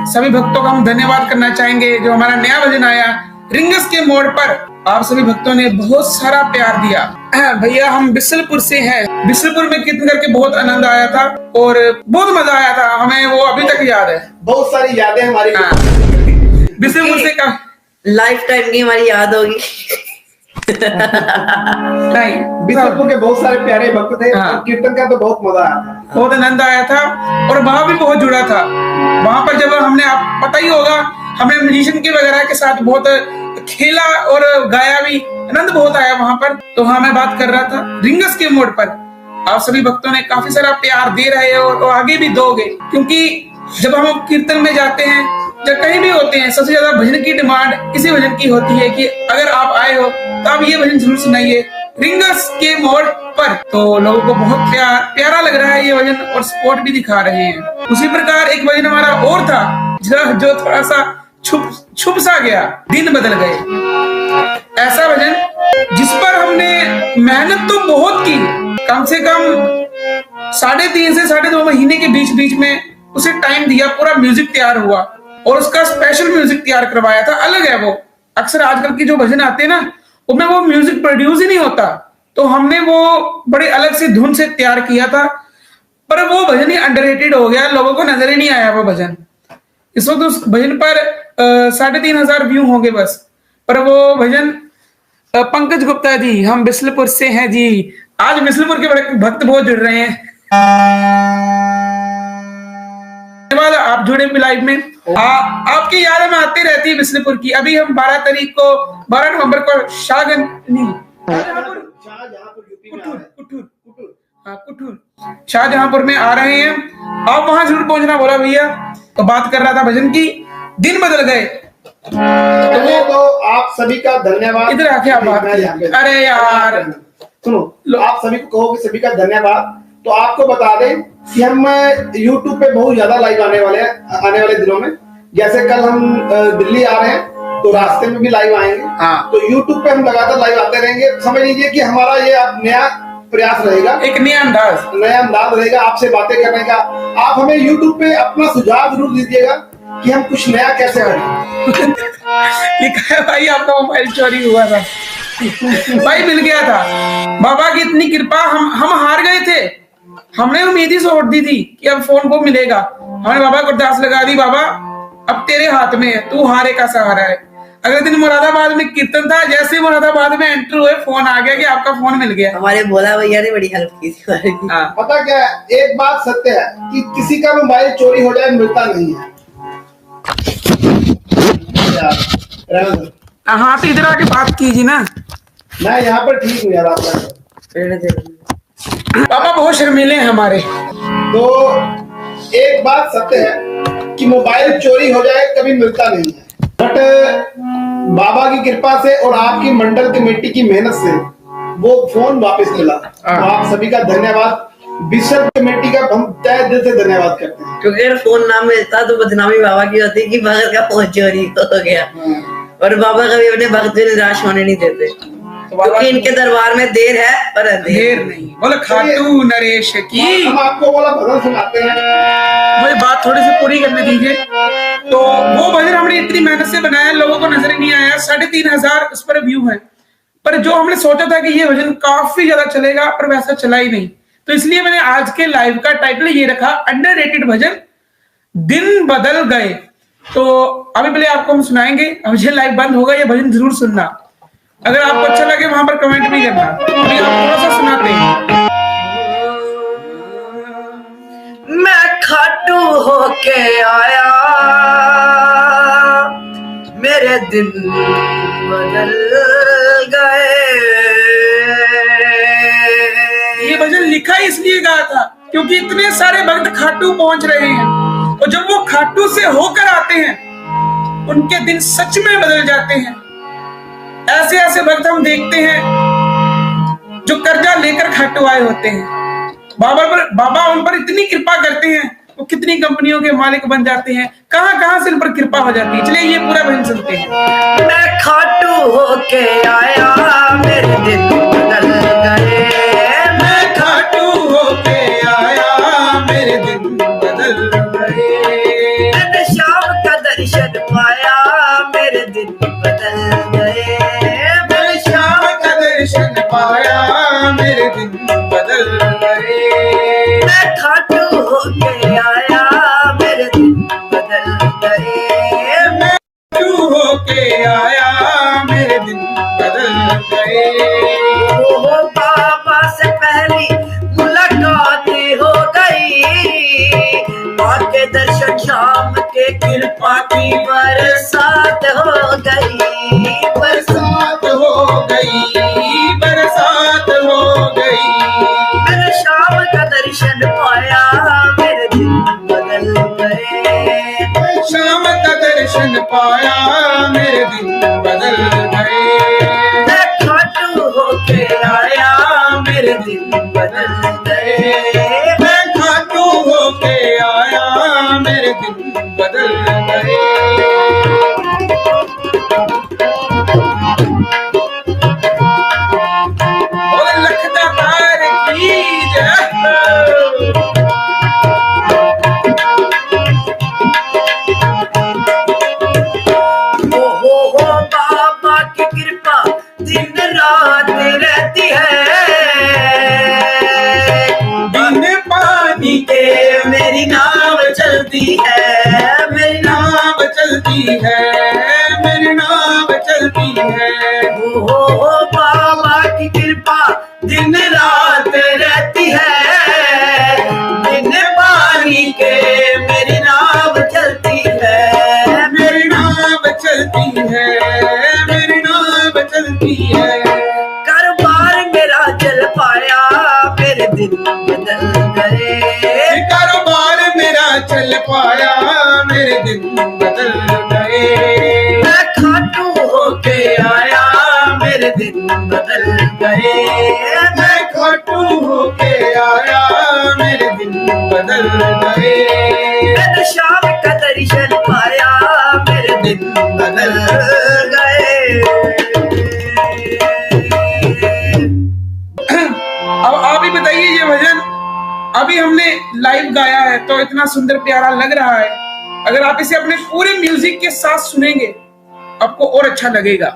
सभी भक्तों का हम धन्यवाद करना चाहेंगे। जो हमारा नया भजन आया रिंगस के मोड़ पर, आप सभी भक्तों ने बहुत सारा प्यार दिया। भैया हम बिसलपुर से हैं। बिसलपुर में कीर्तन करके बहुत आनंद आया था और बहुत मजा आया था, हमें वो अभी तक याद है। बहुत सारी यादें हमारी बिसलपुर से का लाइफ टाइम की हमारी याद होगी। नहीं, बिसलपुर के बहुत सारे प्यारे भक्त थे। हाँ। कीर्तन का तो बहुत मजा आया था, बहुत आनंद आया था और वहां भी बहुत जुड़ा था। वहां पर जब हमने, आप पता ही होगा, हमने म्यूजिशियन के वगैरह के साथ बहुत खेला और गाया भी, आनंद बहुत आया वहां पर। तो हाँ, मैं बात कर रहा था रिंगस के मोड़ पर। आप सभी भक्तों ने काफी सारा प्यार दे रहे हो और आगे भी दोगे, क्योंकि जब हम कीर्तन में जाते हैं, जब कहीं भी होते हैं, सबसे ज्यादा भजन की डिमांड इसी भजन की होती है कि अगर आप आए हो तो आप ये भजन जरूर सुनाइए रिंगस के मोड़ पर। तो लोगों को बहुत प्यारा लग रहा है ये भजन और सपोर्ट भी दिखा रहे हैं। उसी प्रकार एक भजन हमारा और था जो थोड़ा सा छुप सा गया, दिन बदल गए। ऐसा भजन जिस पर हमने मेहनत तो बहुत की, कम से कम 3.5 से 2.5 महीने के बीच में उसे टाइम दिया, पूरा म्यूजिक तैयार हुआ और उसका स्पेशल म्यूजिक तैयार करवाया था। अलग है वो, अक्सर आजकल की जो भजन आते हैं ना, उनमें वो म्यूजिक प्रोड्यूस ही नहीं होता, तो हमने वो बड़े अलग से धुन से तैयार किया था। पर वो भजन ही अंडररेटेड हो गया, लोगों को नजर ही नहीं आया वो भजन। इस वक्त उस भजन पर 3,500 व्यू होंगे बस। पर वो भजन पंकज गुप्ता जी, हम बिसलपुर से हैं जी। आज बिसलपुर के बड़े भक्त बहुत जुड़ रहे हैं। धन्यवाद, आप जुड़े भी लाइव में। आपकी यादें में आती रहती है बिसलपुर की। अभी हम 12 नवंबर को शाहजहांपुर में आ रहे हैं। आप वहां जरूर पहुंचना बोला भैया। तो बात कर रहा था भजन की, दिन बदल गए। तो आप सभी का धन्यवाद। इधर आके आप बात, अरे यार सुनो, आप सभी को कहो कि सभी का धन्यवाद। तो आपको बता दें कि हम YouTube पे बहुत ज्यादा लाइव आने वाले दिनों में। जैसे कल हम दिल्ली आ रहे हैं तो रास्ते में भी लाइव आएंगे। हाँ। तो YouTube पे हम लगातार लाइव आते रहेंगे। समझ लीजिए कि हमारा ये अब नया प्रयास रहेगा, एक नया अंदाज रहेगा आपसे बातें करने का। आप हमें YouTube पे अपना सुझाव जरूर दीजिएगा कि हम कुछ नया कैसे करें। लिखा है भाई, आपका मोबाइल चोरी हुआ था भाई, मिल गया था। बाबा की इतनी कृपा, हम हार गए थे। हमने उम्मीद ही छोड़ दी थी कि अब फोन को मिलेगा। हमने बाबा को अरदास लगा दी, बाबा अब तेरे हाथ में है, तू हारे का सहारा है। अगले दिन मुरादाबाद में कीर्तन था, जैसे ही मुरादाबाद में एंटर हुए फोन आ गया कि आपका फोन मिल गया। हमारे भोला भैया ने बड़ी हेल्प की थी। पता क्या है, एक बात सत्य है कि किसी का मोबाइल चोरी हो जाए मिलता नहीं है। हाँ, तो इधर आके बात कीजिए ना। मैं यहाँ पर ठीक हूँ यार। आप पापा बहुत शर्मीले हैं हमारे। तो एक बात सत्य है कि मोबाइल चोरी हो जाए कभी मिलता नहीं है, बट बाबा की कृपा से और आपकी मंडल कमेटी की मेहनत से वो फोन वापस मिला। तो आप सभी का धन्यवाद। बिशप कमेटी का हम तहे दिल से धन्यवाद करते हैं, क्योंकि अगर फोन ना मिलता तो बदनामी बाबा की होती कि भगत का फोन चोरी हो गया। और बाबा कभी अपने भक्त को निराश होने नहीं देते, क्योंकि इनके दरबार में देर है पर देर नहीं। बोले खाटू नरेश की। हम आपको वाला भजन सुनाते हैं, मुझे बात थोड़ी सी पूरी करने दीजिए। तो वो भजन हमने इतनी मेहनत से बनाया, लोगों को नजर ही नहीं आया। 3,500 उस पर व्यू है। पर जो हमने सोचा था कि ये भजन काफी ज्यादा चलेगा, पर वैसा चला ही नहीं। तो इसलिए मैंने आज के लाइव का टाइटल ये रखा, अंडररेटेड भजन दिन बदल गए। तो अभी पहले आपको हम सुनाएंगे। अब ये लाइव बंद होगा, ये भजन जरूर सुनना। अगर आपको अच्छा लगे वहां पर कमेंट भी करना। अभी आप थोड़ा सा सुनाते हैं। मैं खाटू होके आया, मेरे दिन बदल गए। ये भजन लिखा इसलिए गया था क्योंकि इतने सारे भक्त खाटू पहुंच रहे हैं, और जब वो खाटू से होकर आते हैं उनके दिन सच में बदल जाते हैं। ऐसे ऐसे भक्त हम देखते हैं जो कर्जा लेकर खाटू आए होते हैं। बाबा उन पर इतनी कृपा करते हैं, वो कितनी कंपनियों के मालिक बन जाते हैं। कहां कहां से उन पर कृपा हो जाती है। चलिए ये पूरा भजन सुनते हैं। मैं खाटू होके आया, मेरे दिन बदल गए। मैं खाटू होके आया, मेरे दिन बदल गए। शाम मेरे दिन बदल गए। मैं खाटू होके आया मेरे दिन बदल गए। मैं तू होके आया मेरे दिन बदल गए। ओ बाबा से पहली मुलाकात हो गई, माँ के दर्शन शाम के कृपा की बरसात हो गई। बरसात हो गई, बरसात हो गई। मैंने शाम का दर्शन पाया मेरे दिन बदल गए। शाम का दर्शन पाया मेरे दिन बदल गए। मैं खाटू होके आया मेरे दिन बदल गए। मैं खाटू होके आया मेरे दिन बदल गए। और लखदा तार की जय। हो बाबा की कृपा दिन रात रहती है। बिन पानी के मेरी नाव चलती है, मेरी नाव चलती है, मेरी नाव चलती है। हो बाबा की कृपा दिन रात रहती है। बिन पानी के मेरी नाव चलती है, मेरी नाव चलती है, मेरी नाव चलती है। कारोबार मेरा चल पाया मेरे दिन बदल गए। कारोबार मेरा चल पाया मेरे दिन बदल गए। मैं खाटू होके आया मेरे दिन बदल गए। मैं खाटू होके आया मेरे दिन बदल गए। मैंने शाम का दर्शन पाया मेरे दिन बदल गए। अब आप ही बताइए, ये भजन अभी हमने लाइव गाया है तो इतना सुंदर प्यारा लग रहा है। अगर आप इसे अपने पूरे म्यूजिक के साथ सुनेंगे आपको और अच्छा लगेगा।